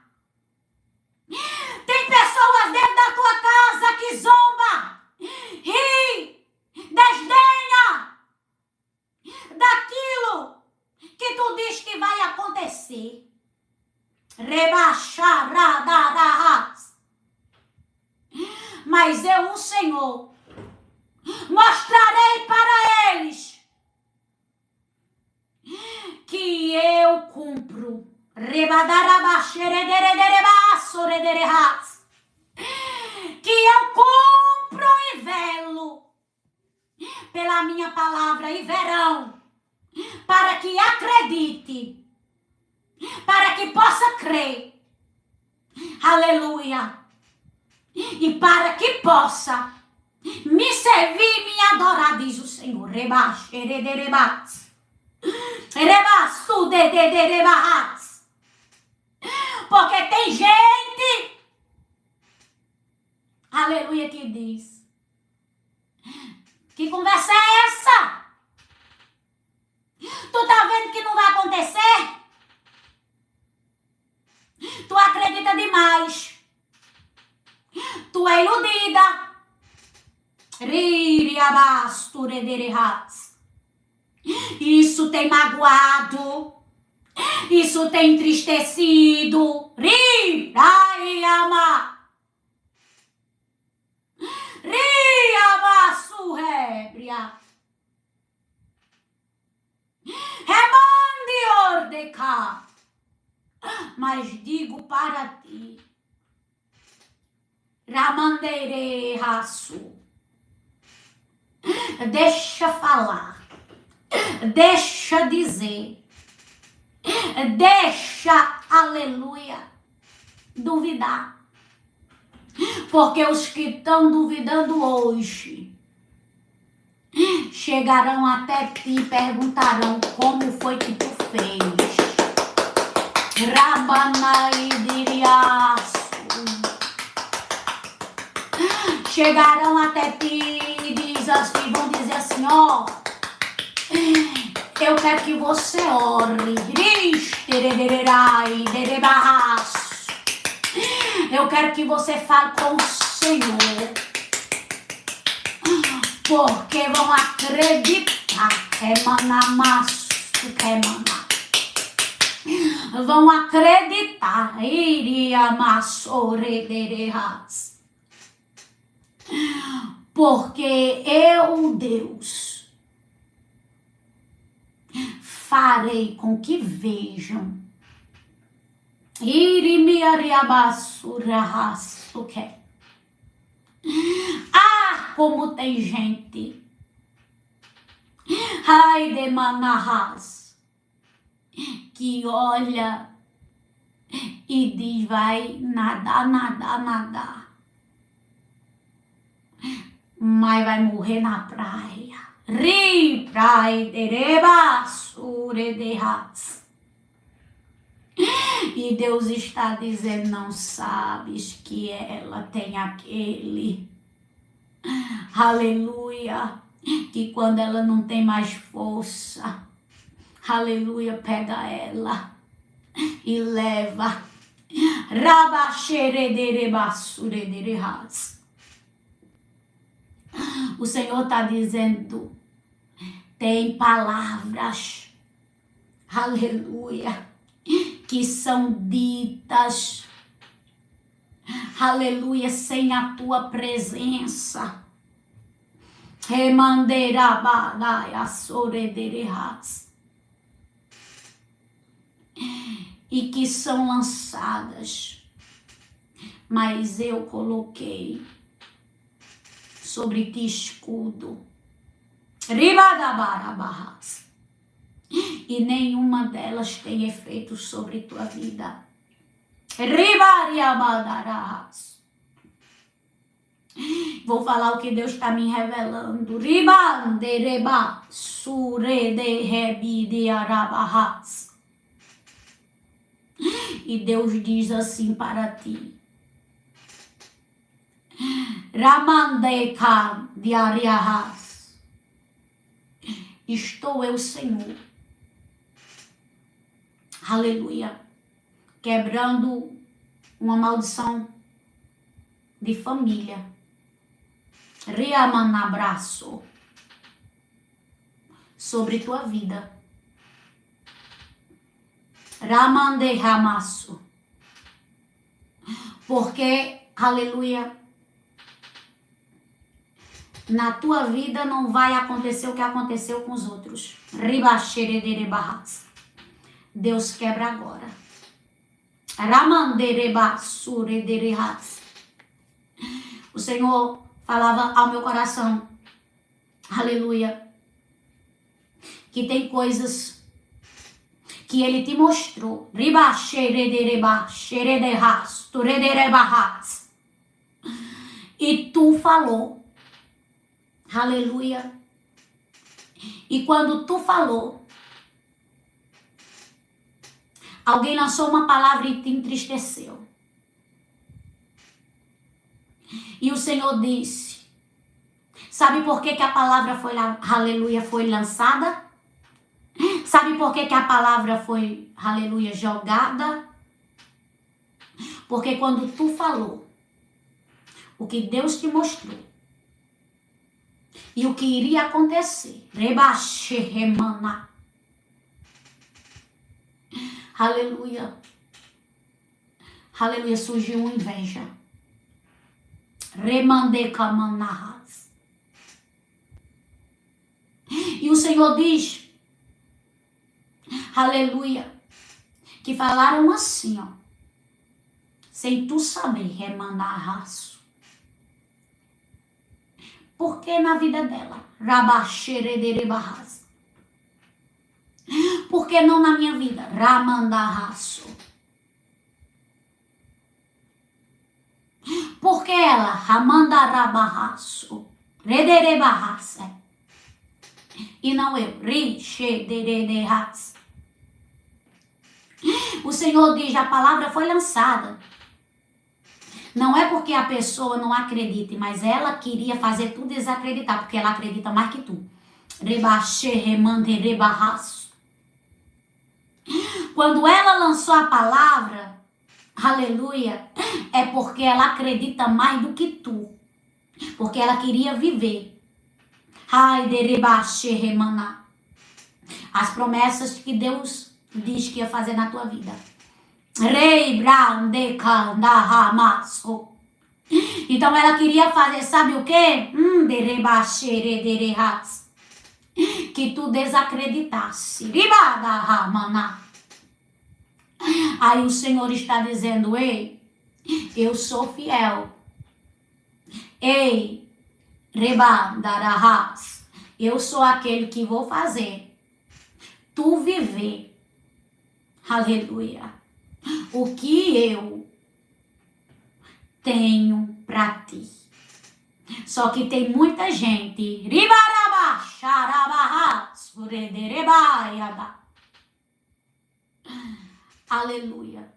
Tem pessoas dentro da tua casa que zomba, ri, desdenha daquilo que tu diz que vai acontecer. Mas eu, o Senhor, mostrarei para eles que eu cumpro. Que eu cumpro e velo pela minha palavra e verão, para que acredite, para que possa crer, aleluia, e para que possa me servir e me adorar, diz o Senhor. Porque tem gente, aleluia, que diz: que conversa é essa? Tu tá vendo que não vai acontecer? Tu acredita demais. Tu é iludida. Isso tem magoado. Isso tem entristecido. cá. Mas digo para ti, Ramandeire raço, deixa falar, deixa dizer, deixa, aleluia, duvidar. Porque os que estão duvidando hoje chegarão até ti e perguntarão como foi que tu fez. Rabanaidiriaço. Chegarão até ti e vão dizer assim, ó, eu quero que você ore. Eu quero que você fale com o Senhor. Porque vão acreditar. Vão acreditar. Porque eu, Deus, farei com que vejam. Ah, como tem gente. Ai de manahas. Que olha e diz, vai nadar. Mas vai morrer na praia. Praia dereba sure de ras. E Deus está dizendo, não sabes que ela tem aquele, aleluia, que quando ela não tem mais força, aleluia, pega ela e leva. O Senhor está dizendo, tem palavras, aleluia, que são ditas, aleluia, sem a tua presença. E que são lançadas, mas eu coloquei sobre ti escudo. E nenhuma delas tem efeito sobre tua vida. Vou falar o que Deus está me revelando. E Deus diz assim para ti. Ramandeka diariahas. Estou eu, Senhor. Aleluia. Quebrando uma maldição de família. Riamanabraço. Sobre tua vida. Ramande ramaço. Porque, aleluia, na tua vida não vai acontecer o que aconteceu com os outros. Ribaxerederebahas. Deus quebra agora. Ramanderebasuredерehas. O Senhor falava ao meu coração, aleluia, que tem coisas que Ele te mostrou. E tu falou. Aleluia. E quando tu falou, alguém lançou uma palavra e te entristeceu. E o Senhor disse, sabe por que a palavra foi, aleluia, foi lançada? Sabe por que a palavra foi, aleluia, jogada? Porque quando tu falou, o que Deus te mostrou, e o que iria acontecer, rebaxeremana, aleluia, aleluia, surgiu uma inveja, remandecamanahas. E o Senhor diz, aleluia, que falaram assim, ó, sem tu saber, remanarraço. Por que na vida dela? Rabaxerederebarras. Por que não na minha vida? Ramandarraço. Por que ela? Ramandarabarraço. Rederebarraça. E não eu. Rixederebarraça. O Senhor diz, a palavra foi lançada. Não é porque a pessoa não acredite, mas ela queria fazer tu desacreditar, porque ela acredita mais que tu. Rebaxerremanderebarraço. Quando ela lançou a palavra, aleluia, é porque ela acredita mais do que tu. Porque ela queria viver. As promessas que Deus diz que ia fazer na tua vida. Então ela queria fazer, sabe o quê? Que tu desacreditasse. Aí o Senhor está dizendo, ei, eu sou fiel. Ei, rebadarahas, eu sou aquele que vou fazer tu viver, aleluia, o que eu tenho para ti. Só que tem muita gente, aleluia,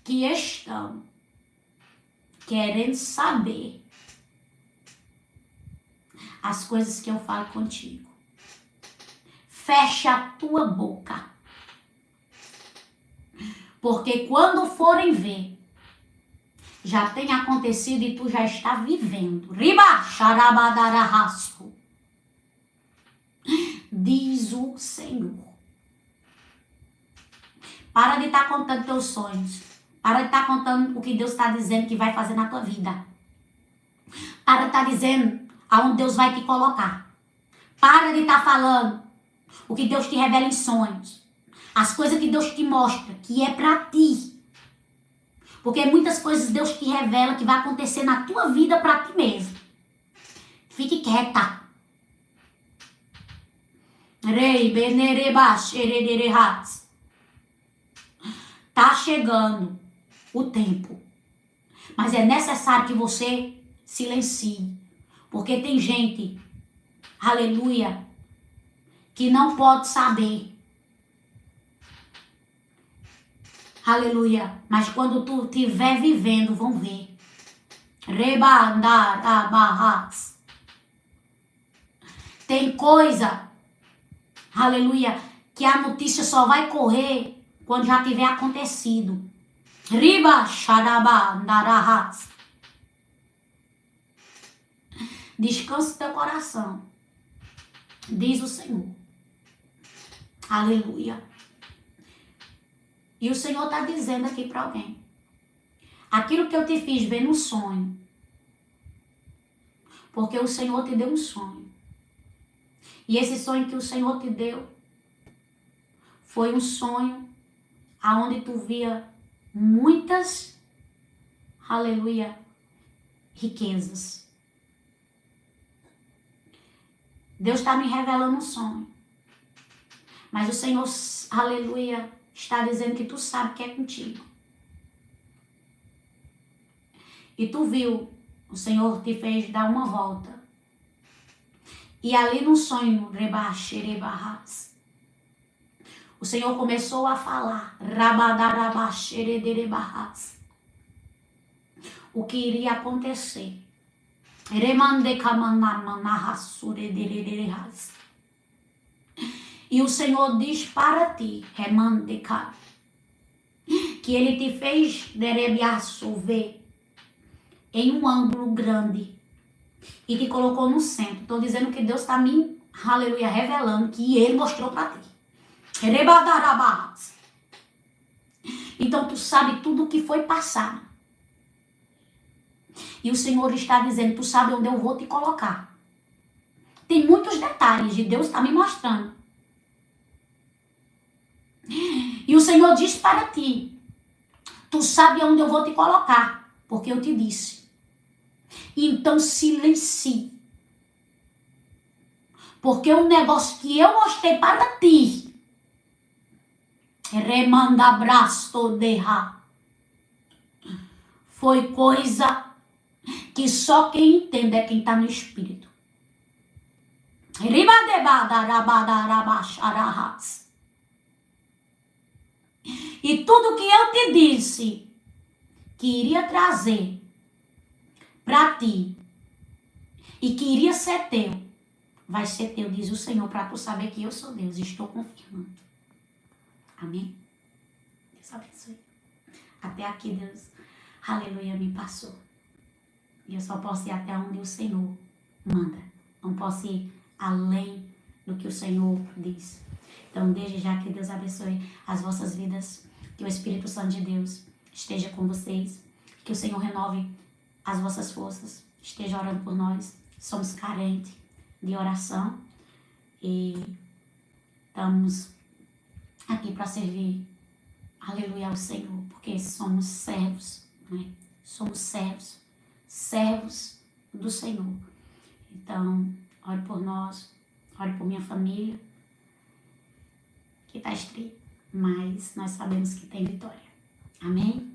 que estão querendo saber as coisas que eu falo contigo. Fecha a tua boca. Porque quando forem ver, já tem acontecido e tu já está vivendo. Diz o Senhor. Para de estar contando teus sonhos. Para de estar contando o que Deus está dizendo que vai fazer na tua vida. Para de estar dizendo aonde Deus vai te colocar. Para de estar falando o que Deus te revela em sonhos. As coisas que Deus te mostra, que é para ti. Porque muitas coisas Deus te revela que vai acontecer na tua vida para ti mesmo. Fique quieta. Tá chegando o tempo. Mas é necessário que você silencie. Porque tem gente, aleluia, que não pode saber. Aleluia. Mas quando tu estiver vivendo, vão ver. Rebandarabahas. Tem coisa, aleluia, que a notícia só vai correr quando já tiver acontecido. Ribacharabandarahas. Descanse teu coração. Diz o Senhor. Aleluia. E o Senhor está dizendo aqui para alguém. Aquilo que eu te fiz ver no sonho. Porque o Senhor te deu um sonho. E esse sonho que o Senhor te deu foi um sonho aonde tu via muitas, aleluia, riquezas. Deus está me revelando um sonho. Mas o Senhor, aleluia, está dizendo que tu sabe que é contigo. E tu viu, o Senhor te fez dar uma volta. E ali no sonho, rebaxerebarras, o Senhor começou a falar, rabadarabaxerebarras, o que iria acontecer. E o Senhor diz para ti, que Ele te fez ver em um ângulo grande e te colocou no centro. Estou dizendo que Deus está me, aleluia, revelando que Ele mostrou para ti. Então tu sabe tudo o que foi passado. E o Senhor está dizendo, tu sabe onde eu vou te colocar. Tem muitos detalhes e Deus está me mostrando. Senhor diz para ti, tu sabe onde eu vou te colocar, porque eu te disse. Então silencie. Porque o negócio que eu mostrei para ti, remanda braço derra, foi coisa que só quem entende é quem está no espírito. E tudo que eu te disse que iria trazer para ti e que iria ser teu, vai ser teu, diz o Senhor, para tu saber que eu sou Deus e estou confirmando. Amém? Deus abençoe. Até aqui, Deus, aleluia, me passou. E eu só posso ir até onde o Senhor manda. Não posso ir além do que o Senhor diz. Então, desde já, que Deus abençoe as vossas vidas. Que o Espírito Santo de Deus esteja com vocês. Que o Senhor renove as vossas forças. Esteja orando por nós. Somos carentes de oração. E estamos aqui para servir, aleluia, ao Senhor. Porque somos servos, né? Somos servos do Senhor. Então, ore por nós, ore por minha família, que está estreita, mas nós sabemos que tem vitória. Amém?